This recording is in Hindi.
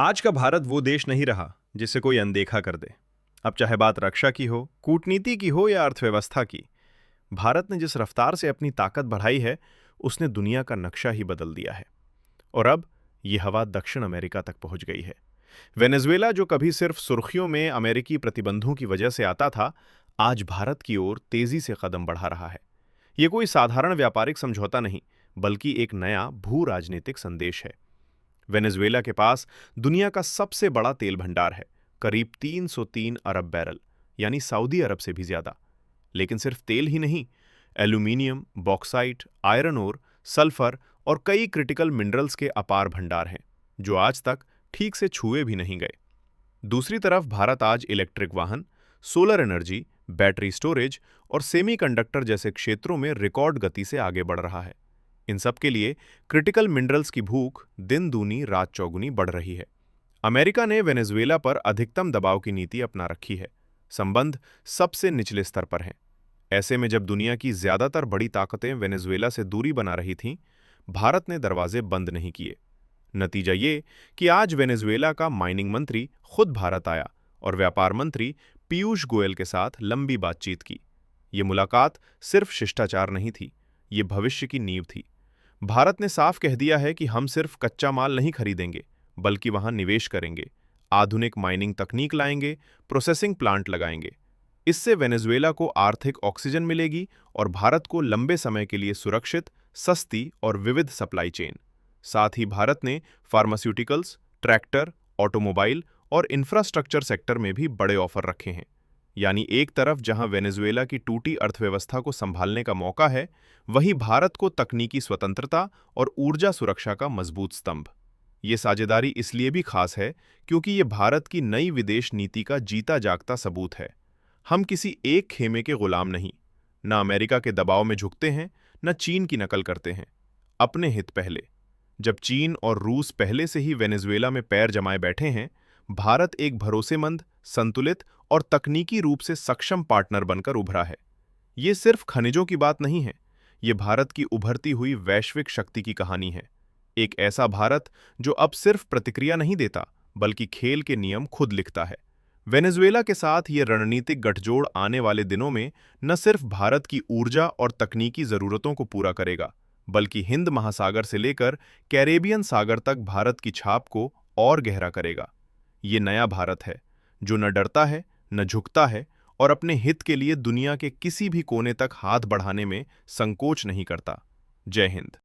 आज का भारत वो देश नहीं रहा जिसे कोई अनदेखा कर दे। अब चाहे बात रक्षा की हो, कूटनीति की हो या अर्थव्यवस्था की, भारत ने जिस रफ्तार से अपनी ताकत बढ़ाई है, उसने दुनिया का नक्शा ही बदल दिया है। और अब ये हवा दक्षिण अमेरिका तक पहुंच गई है। वेनेजुएला, जो कभी सिर्फ सुर्खियों में अमेरिकी प्रतिबंधों की वजह से आता था, आज भारत की ओर तेजी से कदम बढ़ा रहा है। ये कोई साधारण व्यापारिक समझौता नहीं, बल्कि एक नया भू राजनीतिक संदेश है। वेनेजुएला के पास दुनिया का सबसे बड़ा तेल भंडार है, करीब 303 अरब बैरल, यानी सऊदी अरब से भी ज्यादा। लेकिन सिर्फ तेल ही नहीं, aluminium, bauxite, iron ore, sulphur और कई क्रिटिकल मिनरल्स के अपार भंडार हैं, जो आज तक ठीक से छुए भी नहीं गए। दूसरी तरफ भारत आज इलेक्ट्रिक वाहन, सोलर एनर्जी, बैटरी स्टोरेज और सेमीकंडक्टर जैसे क्षेत्रों में रिकॉर्ड गति से आगे बढ़ रहा है। इन सब के लिए क्रिटिकल मिनरल्स की भूख दिन दूनी रात चौगुनी बढ़ रही है। अमेरिका ने वेनेजुएला पर अधिकतम दबाव की नीति अपना रखी है। संबंध सबसे निचले स्तर पर हैं। ऐसे में जब दुनिया की ज्यादातर बड़ी ताकतें वेनेजुएला से दूरी बना रही थीं, भारत ने दरवाजे बंद नहीं किए। नतीजा ये कि आज वेनेजुएला का माइनिंग मंत्री खुद भारत आया और व्यापार मंत्री पीयूष गोयल के साथ लंबी बातचीत की। ये मुलाकात सिर्फ शिष्टाचार नहीं थी, ये भविष्य की नींव थी। भारत ने साफ कह दिया है कि हम सिर्फ कच्चा माल नहीं खरीदेंगे, बल्कि वहां निवेश करेंगे, आधुनिक माइनिंग तकनीक लाएंगे, प्रोसेसिंग प्लांट लगाएंगे। इससे वेनेजुएला को आर्थिक ऑक्सीजन मिलेगी और भारत को लंबे समय के लिए सुरक्षित, सस्ती और विविध सप्लाई चेन। साथ ही भारत ने फार्मास्यूटिकल्स, ट्रैक्टर, ऑटोमोबाइल और इंफ्रास्ट्रक्चर सेक्टर में भी बड़े ऑफर रखे हैं। यानी एक तरफ जहां वेनेजुएला की टूटी अर्थव्यवस्था को संभालने का मौका है, वहीं भारत को तकनीकी स्वतंत्रता और ऊर्जा सुरक्षा का मजबूत स्तंभ। ये साझेदारी इसलिए भी खास है क्योंकि ये भारत की नई विदेश नीति का जीता जागता सबूत है। हम किसी एक खेमे के गुलाम नहीं, न अमेरिका के दबाव में झुकते हैं, न चीन की नकल करते हैं। अपने हित पहले। जब चीन और रूस पहले से ही वेनेजुएला में पैर जमाए बैठे हैं, भारत एक भरोसेमंद, संतुलित और तकनीकी रूप से सक्षम पार्टनर बनकर उभरा है। ये सिर्फ खनिजों की बात नहीं है, ये भारत की उभरती हुई वैश्विक शक्ति की कहानी है। एक ऐसा भारत जो अब सिर्फ प्रतिक्रिया नहीं देता, बल्कि खेल के नियम खुद लिखता है। वेनेजुएला के साथ ये रणनीतिक गठजोड़ आने वाले दिनों में न सिर्फ भारत की ऊर्जा और तकनीकी जरूरतों को पूरा करेगा, बल्कि हिंद महासागर से लेकर कैरेबियन सागर तक भारत की छाप को और गहरा करेगा। ये नया भारत है, जो न डरता है, न झुकता है और अपने हित के लिए दुनिया के किसी भी कोने तक हाथ बढ़ाने में संकोच नहीं करता। जय हिंद।